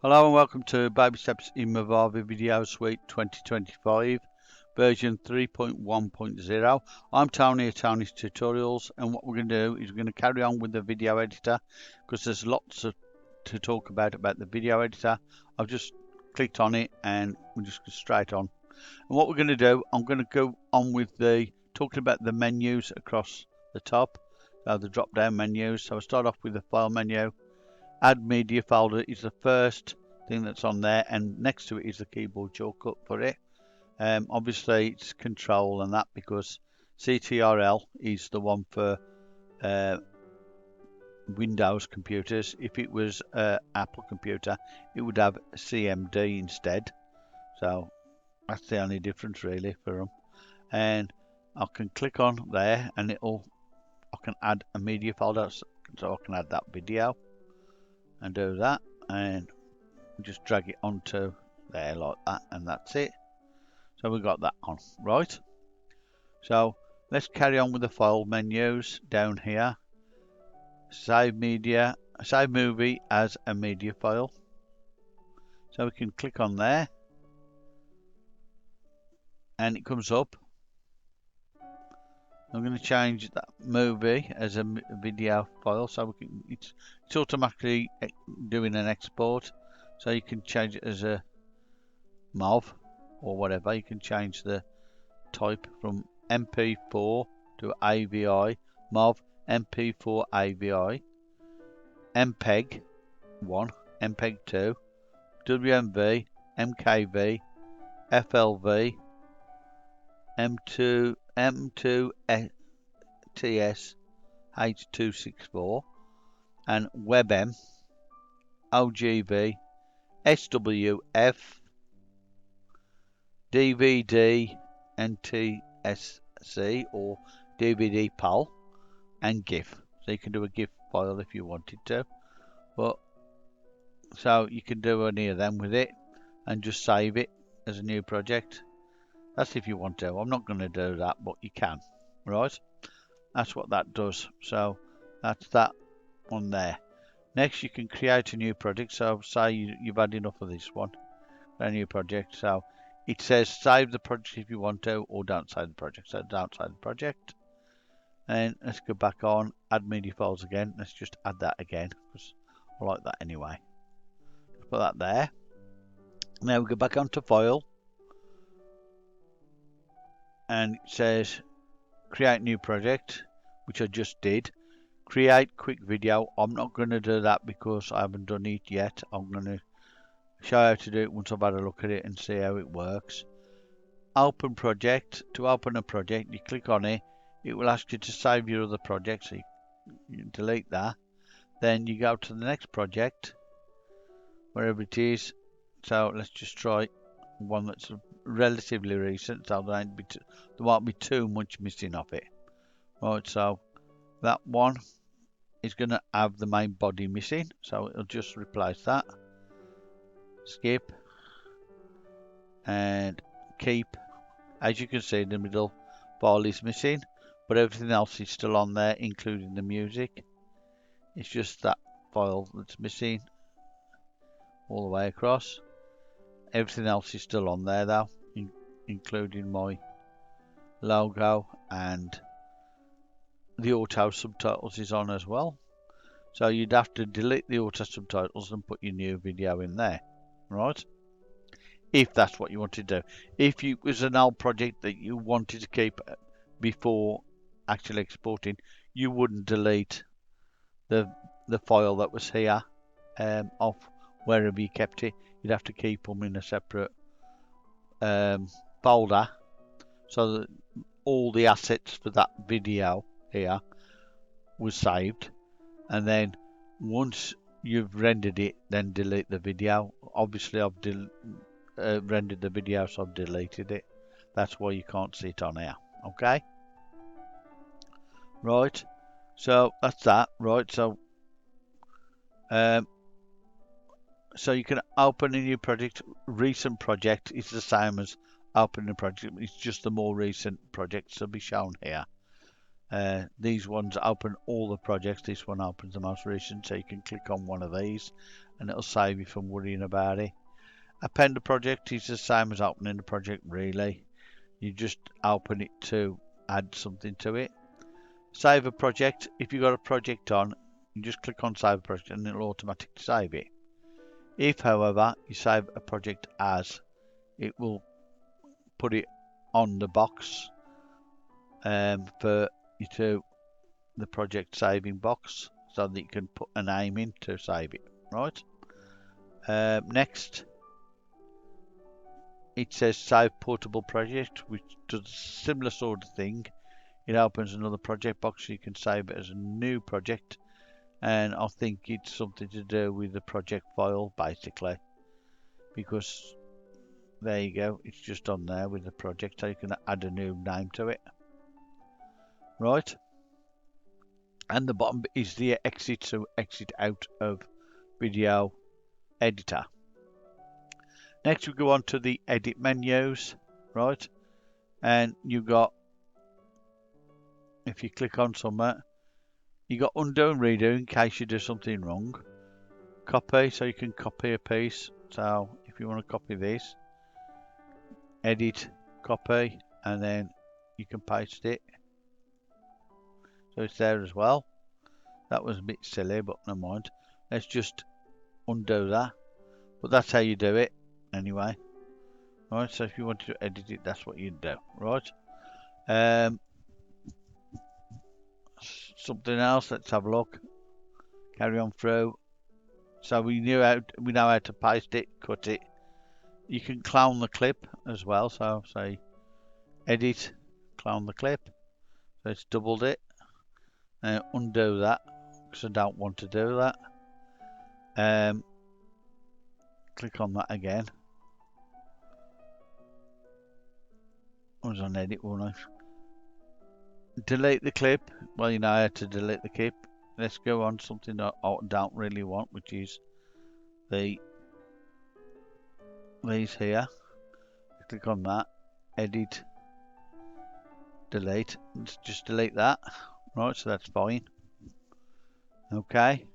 Hello and welcome to Baby Steps in Movavi Video Suite 2025 version 3.1.0. I'm Tony at Tony's Tutorials, and what we're going to do is we're going to carry on with the video editor because there's lots to talk about the video editor. I've just clicked on it and we'll just go straight on. And what we're going to do, I'm going to go on with talking about the menus across the top, so the drop down menus. So I start off with the file menu. Add media folder is the first thing that's on there, and next to it is the keyboard shortcut for it. Obviously it's control and that, because CTRL is the one for Windows computers. If it was Apple computer, it would have CMD instead. So that's the only difference really for them. And I can click on there and I can add a media folder, so I can add that video and do that, and just drag it onto there like that, and that's it. So we've got that on, right? So let's carry on with the file menus down here. Save media, save movie as a media file. So we can click on there and it comes up. I'm going to change that movie as a video file, so it's automatically doing an export. So you can change it as a MOV or whatever. You can change the type from MP4 to AVI, MOV, MP4 AVI, MPEG 1, MPEG 2, WMV, MKV, FLV, M2 TS H264, and WebM, OGV, SWF, DVD, NTSC or DVD PAL, and GIF. So you can do a GIF file if you wanted to, but so you can do any of them with it and just save it as a new project. That's if you want to. I'm not going to do that, but you can, right? That's what that does. So that's that one there. Next, you can create a new project. So say you've had enough of this one, a new project. So it says save the project if you want to, or don't save the project. So don't save the project. And let's go back on, add media files again. Let's just add that again, because I like that anyway. Put that there. Now we go back onto file. And it says create new project, which I just did. Create quick video. I'm not going to do that because I haven't done it yet. I'm going to show you how to do it once I've had a look at it and see how it works. Open project. To open a project, you click on it. It will ask you to save your other project, so you delete that. Then you go to the next project, wherever it is. So let's just try one that's relatively recent, so there won't be too much missing off it. Right, so that one is going to have the main body missing, so it'll just replace that. Skip and keep. As you can see, the middle file is missing, but everything else is still on there, including the music. It's just that file that's missing all the way across. Everything else is still on there though, including my logo, and the auto subtitles is on as well. So you'd have to delete the auto subtitles and put your new video in there, right? If that's what you want to do. If it was an old project that you wanted to keep before actually exporting, you wouldn't delete the file that was here off wherever you kept it. You'd have to keep them in a separate folder, so that all the assets for that video here was saved, and then once you've rendered it, then delete the video. Obviously I've rendered the video, so I've deleted it. That's why you can't see it on here. Okay, right, so that's that. Right, so so you can open a new project. Recent project is the same as opening a project. It's just the more recent projects will be shown here. These ones open all the projects. This one opens the most recent, so you can click on one of these and it'll save you from worrying about it. Append a project is the same as opening a project really. You just open it to add something to it. Save a project. If you've got a project on, you just click on save a project and it'll automatically save it. If, however, you save a project as, it will put it on the box for you to the project saving box so that you can put a name in to save it, right? Next, it says save portable project, which does a similar sort of thing. It opens another project box so you can save it as a new project, and I think it's something to do with the project file basically, because there you go, it's just on there with the project, so you can add a new name to it, right? And the bottom is the exit, so exit out of video editor. Next we go on to the edit menus, right? And you got, if you click on somewhere, you got undo and redo in case you do something wrong. Copy, so you can copy a piece. So if you want to copy this, edit, copy, and then you can paste it. So it's there as well. That was a bit silly, but never mind. Let's just undo that. But that's how you do it anyway. Right, so if you want to edit it, that's what you do, right? Something else, let's have a look. Carry on through. So we know how to paste it, cut it. You can clone the clip as well, so say edit, clone the clip. So it's doubled it. Undo that, because I don't want to do that. Click on that again. I was on edit, wasn't I? Delete the clip. Well, you know how to delete the clip. Let's go on something that I don't really want, which is these here. Click on that. Edit. Delete. Let's just delete that. Right, so that's fine. Okay.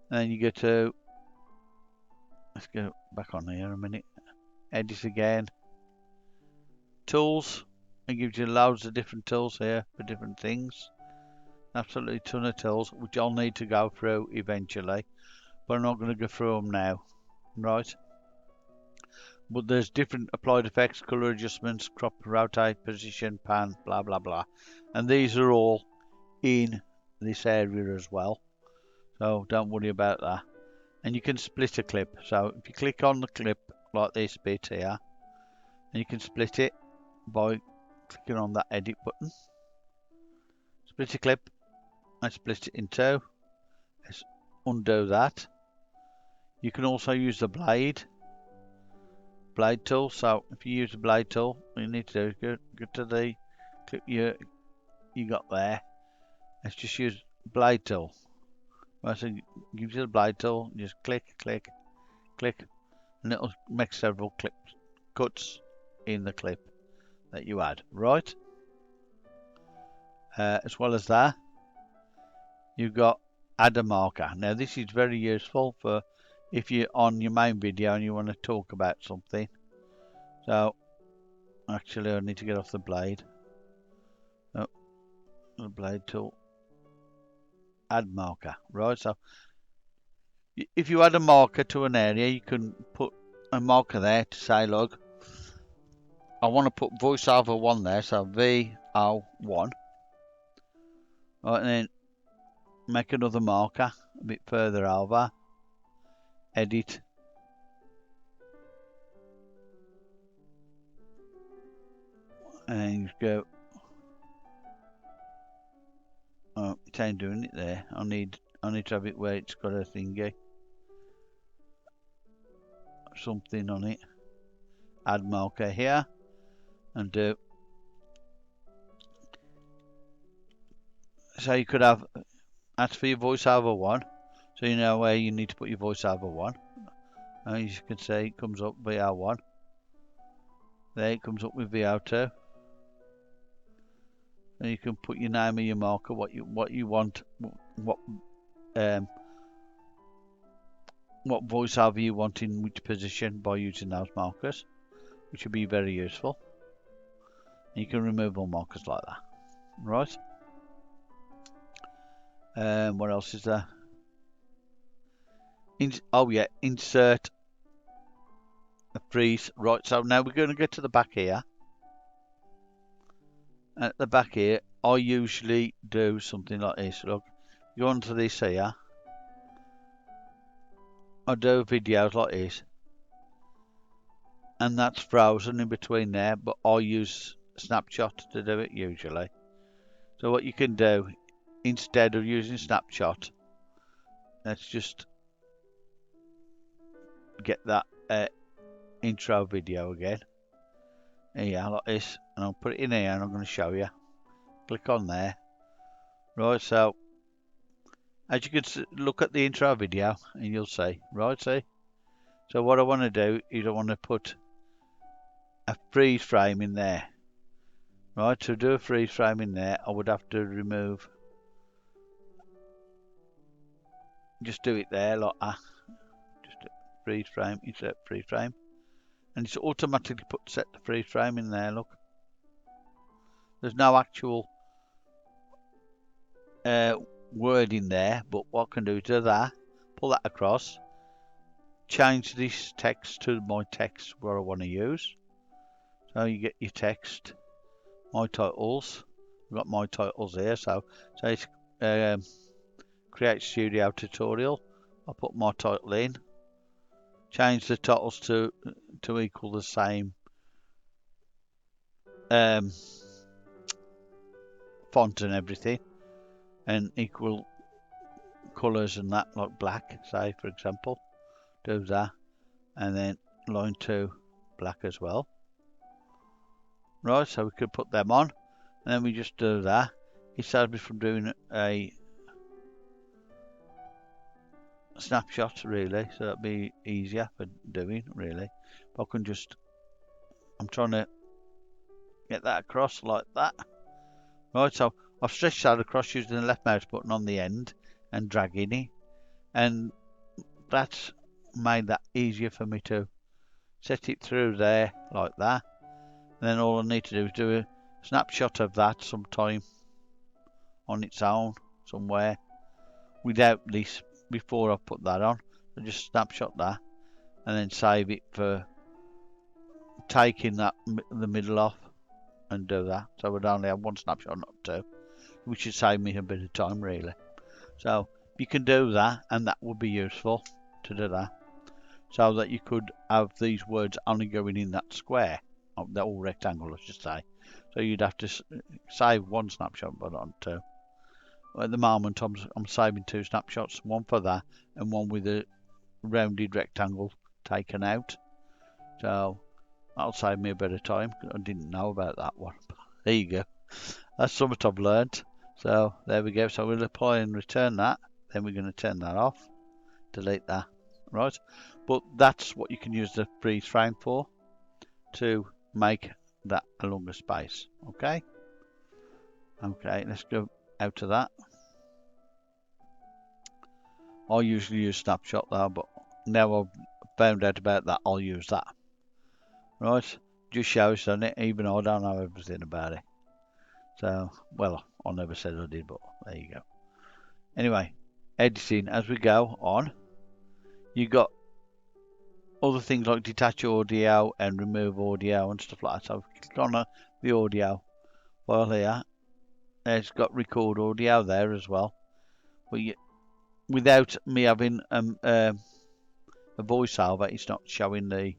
And then you go to, let's go back on here a minute. Edit again. Tools. It gives you loads of different tools here for different things. Absolutely ton of tools, which I'll need to go through eventually, but I'm not going to go through them now, right? But there's different applied effects, color adjustments, crop, rotate, position, pan, blah blah blah, and these are all in this area as well, so don't worry about that. And you can split a clip, so if you click on the clip like this bit here, and you can split it by clicking on that edit button. Split a clip. I split it in two. Let's undo that. You can also use the blade tool. So if you use the blade tool, what you need to do is go to the clip you got there. Let's just use blade tool. Right, so it gives you the blade tool. Just click, click, click, and it'll make several cuts in the clip that you add. Right. As well as that, you've got add a marker. Now this is very useful for if you're on your main video and you want to talk about something. So actually I need to get off the blade. Oh, the blade tool. Add marker. Right, so if you add a marker to an area, you can put a marker there to say, look, I want to put voiceover 1 there, so VO1. Right, and then make another marker a bit further over. Edit. And then you go. Oh, it ain't doing it there. I need to have it where it's got a thingy. Something on it. Add marker here. And do. So you could have, that's for your voiceover 1. So you know where you need to put your voiceover 1. As you can see, it comes up VO1. There it comes up with VO2. And you can put your name of your marker, what you want, what what voiceover you want in which position by using those markers, which would be very useful. You can remove all markers like that, right? What else is there? Oh yeah, insert a freeze. Right, so now we're going to get to the back here. At the back here, I usually do something like this. Look, go onto this here. I do videos like this, and that's frozen in between there, but I use Snapshot to do it usually. So what you can do, instead of using Snapshot, let's just get that intro video again. Here, like this, and I'll put it in here, and I'm going to show you. Click on there. Right, so as you can look at the intro video, and you'll see. Right, see. So what I want to do is I want to put a freeze frame in there. Right, to do a freeze frame in there, I would have to remove. Just do it there like that. Just freeze frame, insert freeze frame, and it's automatically set the freeze frame in there. Look, there's no actual word in there, but what I can do is do that, pull that across, change this text to my text where I want to use. So you get your text, my titles. I've got my titles here, so it's create studio tutorial. I'll put my title in, change the titles to equal the same font and everything, and equal colours and that, like black, say for example. Do that, and then line 2 black as well. Right, so we could put them on, and then we just do that. It saves me from doing a snapshot really, so that'd be easier for doing really. But I can just, I'm trying to get that across like that. Right, so I've stretched that across using the left mouse button on the end and dragging it, and that's made that easier for me to set it through there like that. And then all I need to do is do a snapshot of that sometime on its own somewhere without this before I put that on. So just snapshot that and then save it for taking that the middle off and do that. So I would only have one snapshot, not two, which should save me a bit of time really. So you can do that, and that would be useful to do that, so that you could have these words only going in that square, that whole rectangle, let's just say. So you'd have to save one snapshot, but not two. At the moment, I'm saving two snapshots, one for that and one with a rounded rectangle taken out. So that'll save me a bit of time. I didn't know about that one. There you go. That's something I've learned. So there we go. So we'll apply and return that. Then we're going to turn that off. Delete that. Right. But that's what you can use the freeze frame for, to make that a longer space. Okay. Okay, let's go out of that. I usually use snapshot though, but now I've found out about that, I'll use that. Right, just shows, doesn't it? Even I don't know everything about it. So, well, I never said I did, but there you go. Anyway, editing as we go on. You got other things like detach audio and remove audio and stuff like that. So click on the audio file here. It's got record audio there as well. But without me having a voiceover, it's not showing the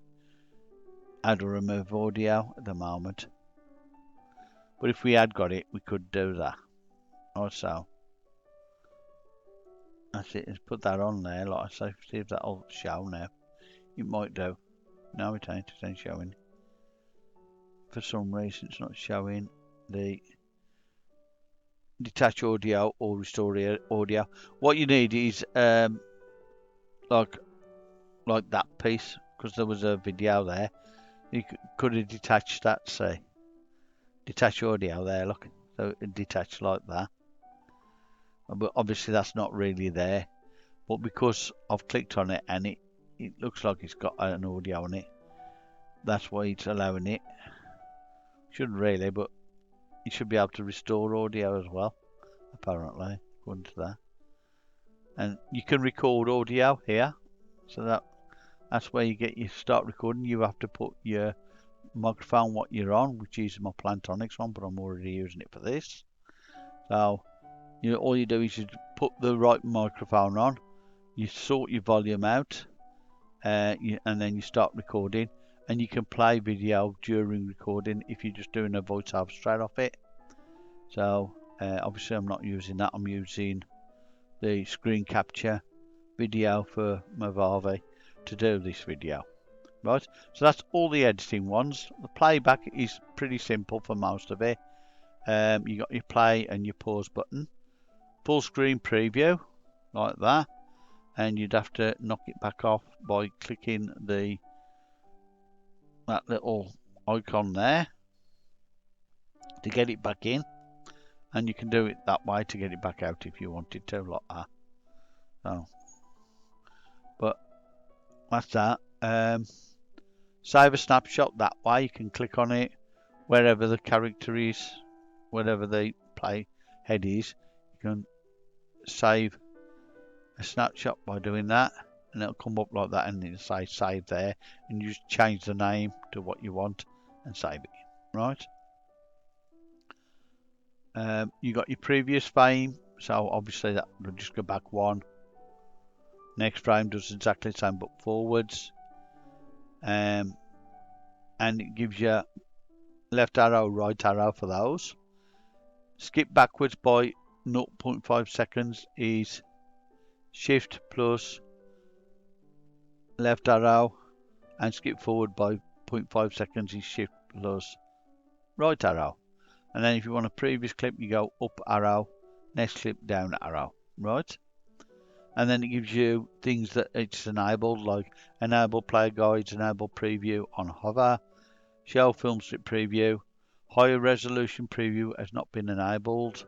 add or remove audio at the moment. But if we had got it, we could do that. Also, that's it. Let's put that on there. Like I say, see if that'll show now. It might do. No, it ain't. It ain't showing. For some reason, it's not showing the detach audio or restore audio. What you need is like that piece, because there was a video there. You could have detached that, say, detach audio there. Look, so it detached like that. But obviously that's not really there. but because I've clicked on it and it looks like it's got an audio on it, that's why it's allowing it. Shouldn't really, but you should be able to restore audio as well, apparently, according to that. And you can record audio here, so that's where you get your start recording. You have to put your microphone what you're on, which is my Plantronics one, but I'm already using it for this. So all you do is you put the right microphone on, you sort your volume out, and then you start recording, and you can play video during recording if you're just doing a voiceover straight off it. So obviously I'm not using that, I'm using the screen capture video for Movavi to do this video. Right, so that's all the editing ones. The playback is pretty simple for most of it. You got your play and your pause button, full screen preview like that, and you'd have to knock it back off by clicking that little icon there to get it back in, and you can do it that way to get it back out if you wanted to, like that. So, but that's that. Save a snapshot that way. You can click on it wherever the character is, wherever the play head is. You can save a snapshot by doing that, and it'll come up like that, and it'll say save there, and you just change the name to what you want and save it. Right. You got your previous frame, so obviously that will just go back one. Next frame does exactly the same but forwards. And it gives you left arrow, right arrow for those. Skip backwards by 0.5 seconds is shift plus left arrow, and skip forward by 0.5 seconds is shift plus right arrow. And then if you want a previous clip, you go up arrow, next clip down arrow, right? And then it gives you things that it's enabled, like enable player guides, enable preview on hover, show film strip preview, higher resolution preview has not been enabled,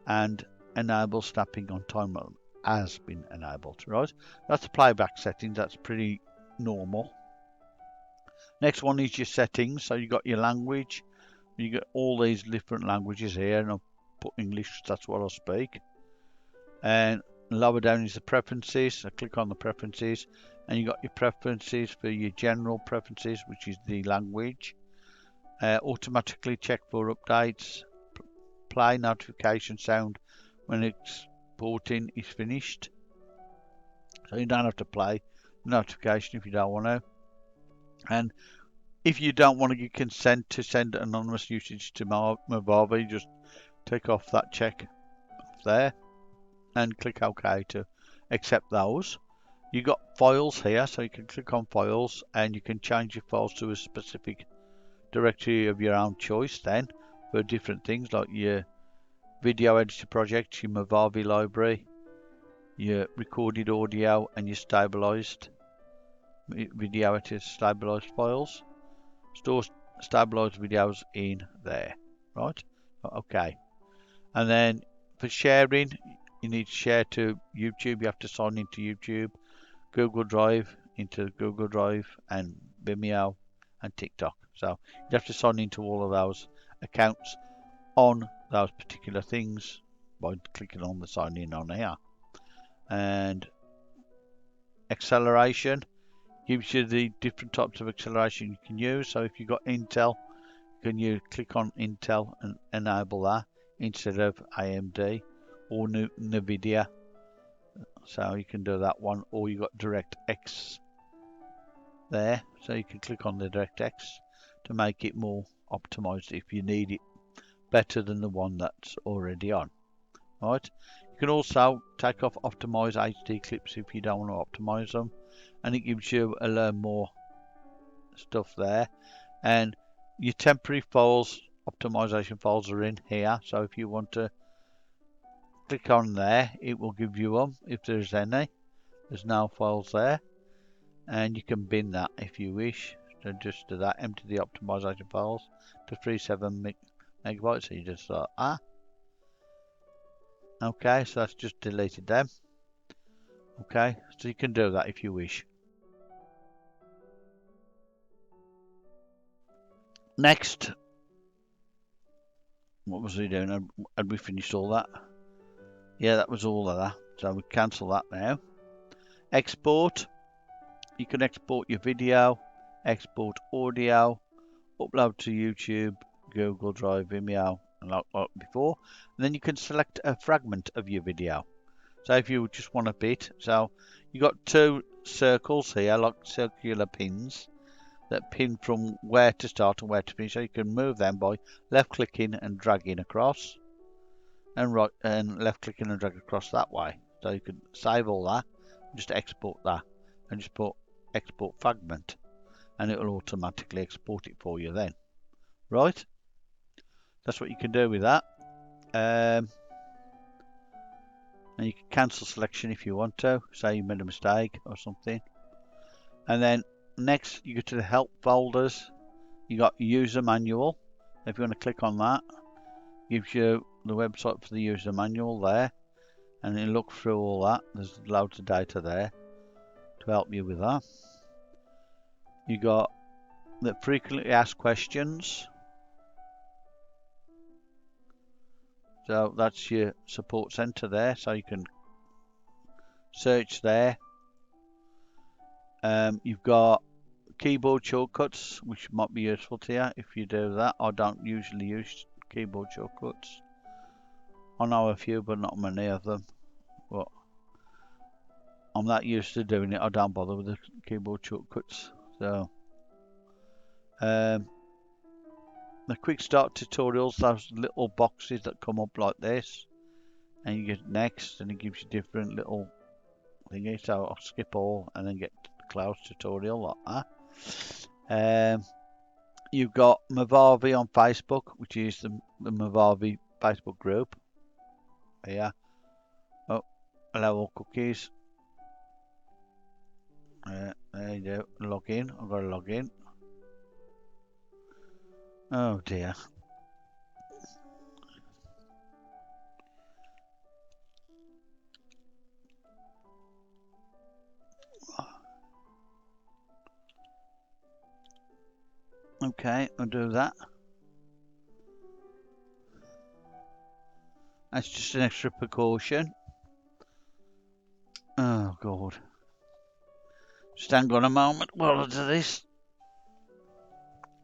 and enable snapping on timer has been enabled, right? That's the playback settings, that's pretty normal. Next one is your settings. So you got your language, you got all these different languages here, and I'll put English, that's what I'll speak. And lower down is the preferences. So click on the preferences, and you got your preferences for your general preferences, which is the language. Automatically check for updates. Play notification sound when exporting is finished. So you don't have to play notification if you don't want to. And if you don't want to give consent to send anonymous usage to Movavi, just take off that check there and click OK to accept those. You got files here, so you can click on files and you can change your files to a specific directory of your own choice then for different things, like your video editor project, your Movavi library, your recorded audio, and your stabilized video editor stabilized files. Store stabilized videos in there, right? Okay. And then for sharing, you need to share to YouTube. You have to sign into YouTube, Google Drive, into Google Drive, and Vimeo and TikTok. So you have to sign into all of those accounts on those particular things by clicking on the sign in on here. And acceleration gives you the different types of acceleration you can use. So if you've got Intel, can you click on Intel and enable that instead of AMD or NVIDIA? So you can do that one, or you got DirectX there, so you can click on the DirectX to make it more optimized if you need it better than the one that's already on. Right. You can also take off optimize HD clips if you don't want to optimize them, and it gives you a learn more stuff there. And your temporary files, optimization files, are in here, so if you want to click on there, it will give you them if there's any. There's no files there, and you can bin that if you wish. So just do that, empty the optimization files to 37 megabytes. So you just thought, okay, so that's just deleted them. Okay, so you can do that if you wish. Next, what was we doing? Had we finished all that? Yeah, that was all of that. So we cancel that now. Export. You can export your video, export audio, upload to YouTube, Google Drive, Vimeo, and like before. And then you can select a fragment of your video. So if you just want a bit, so you got two circles here, like circular pins that pin from where to start and where to finish. So you can move them by left clicking and dragging across, and right and left clicking and drag across that way. So you can save all that, just export that, and just put export fragment, and it will automatically export it for you then. Right? That's what you can do with that. And you can cancel selection if you want to, say you made a mistake or something. And then next you go to the help folders. You got user manual. If you want to click on that, gives you the website for the user manual there, and you look through all that. There's loads of data there to help you with that. You got the frequently asked questions. So that's your support center there, so you can search there. You've got keyboard shortcuts, which might be useful to you if you do that. I don't usually use keyboard shortcuts. I know a few, but not many of them. But I'm not used to doing it. I don't bother with the keyboard shortcuts. So, the quick start tutorials, those little boxes that come up like this, and you get next, and it gives you different little thingies. So I'll skip all and then get to the cloud tutorial like that. You've got Movavi on Facebook, which is the Movavi Facebook group. Here. Oh, allow all cookies. There you go. Log in. I've got to log in. Oh dear. Okay, I'll do that. That's just an extra precaution. Oh god. Just hang on a moment while I do this.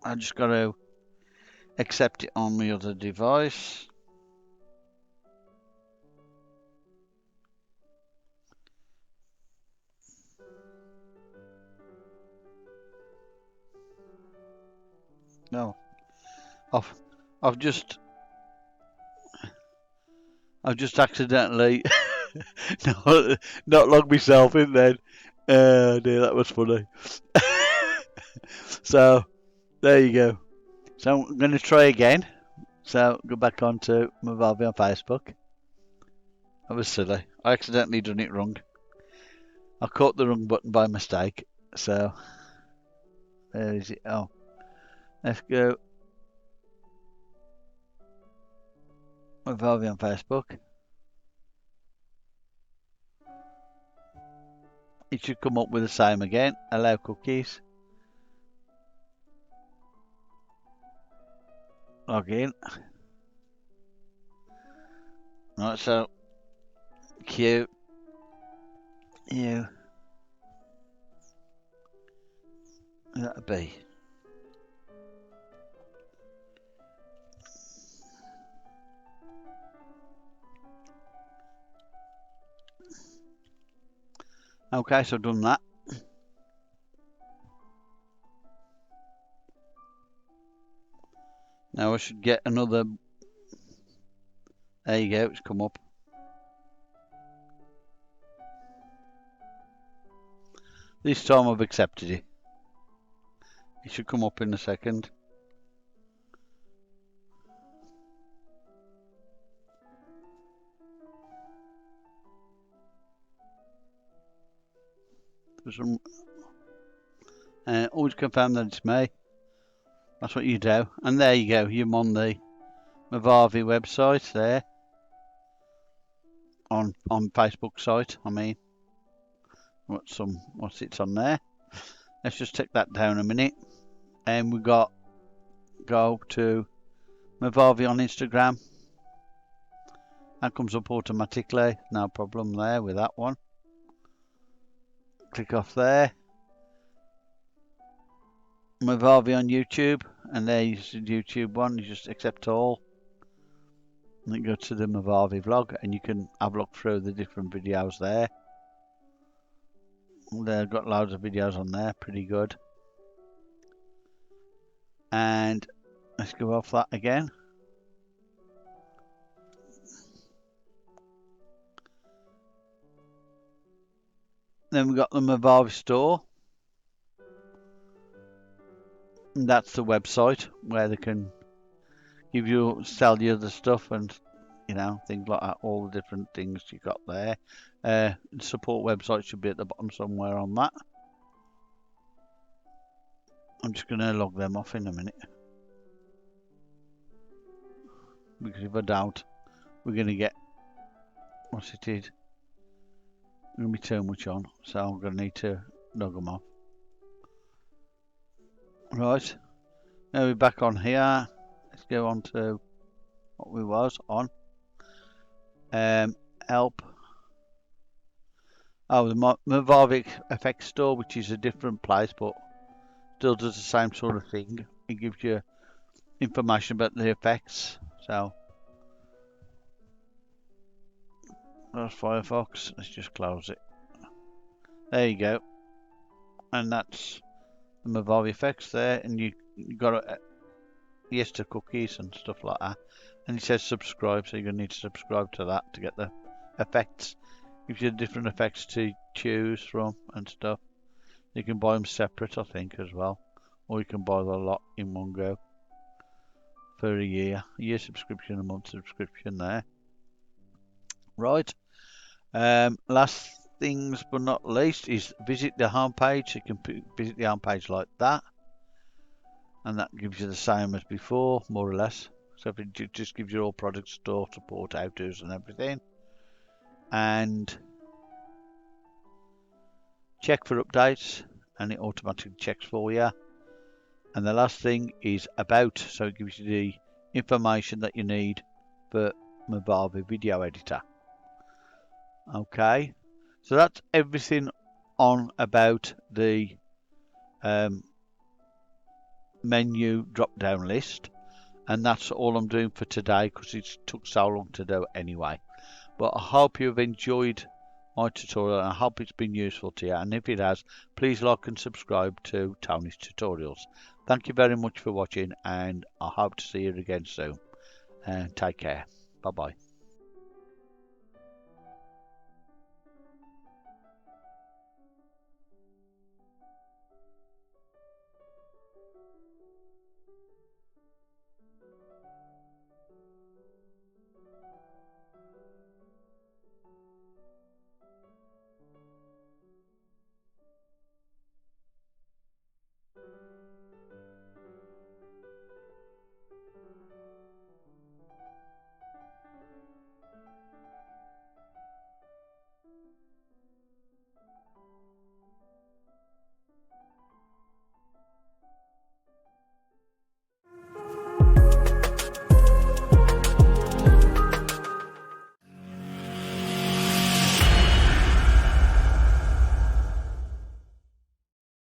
I just got to accept it on my other device. No, I've just accidentally not logged myself in then. Oh dear, that was funny. So there you go. So I'm going to try again. So go back onto Movavi on Facebook. That was silly. I accidentally done it wrong. I caught the wrong button by mistake. So there is it. Oh, let's go Movavi on Facebook. It should come up with the same again. Allow cookies. Log in. Right, so Q U that'll be. Okay, so I've done that. Now I should get another. There you go, it's come up. This time I've accepted it. It should come up in a second. Always confirm that it's me. That's what you do. And there you go, you're on the Movavi website there. On Facebook site, I mean. what's it's on there. Let's just take that down a minute, and we got go to Movavi on Instagram. That comes up automatically, no problem there with that one. Click off there. Movavi on YouTube, and there's the YouTube one. You just accept all. And then go to the Movavi vlog, and you can have a look through the different videos there. They've got loads of videos on there, pretty good. And let's go off that again. Then we've got the Movavi store. And that's the website where they can sell you the stuff and things like that, all the different things you got there. Support website should be at the bottom somewhere on that. I'm just going to log them off in a minute, because if I don't, we're going to get what's it is. Going to be too much on, so I'm going to need to log them off. Right, now we're back on here. Let's go on to what we was on. Help. Oh, the Movavi effects store, which is a different place, but still does the same sort of thing. It gives you information about the effects. So that's Firefox. Let's just close it. There you go. And that's the Movavi effects there, and you got yes to cookies and stuff like that. And it says subscribe, so you're gonna need to subscribe to that to get the effects. Gives you different effects to choose from and stuff. You can buy them separate, I think, as well, or you can buy the lot in one go for a year subscription, a month subscription there. Right. Last things but not least is visit the homepage. You can visit the homepage like that, and that gives you the same as before, more or less. So if it just gives you all product store support, how-tos and everything. And check for updates, and it automatically checks for you. And the last thing is about, so it gives you the information that you need for Movavi video editor. Okay, so that's everything on about the menu drop down list, and that's all I'm doing for today because it took so long to do anyway. But I hope you've enjoyed my tutorial, and I hope it's been useful to you, and if it has, please like and subscribe to Tony's Tutorials. Thank you very much for watching, and I hope to see you again soon, and take care. Bye bye.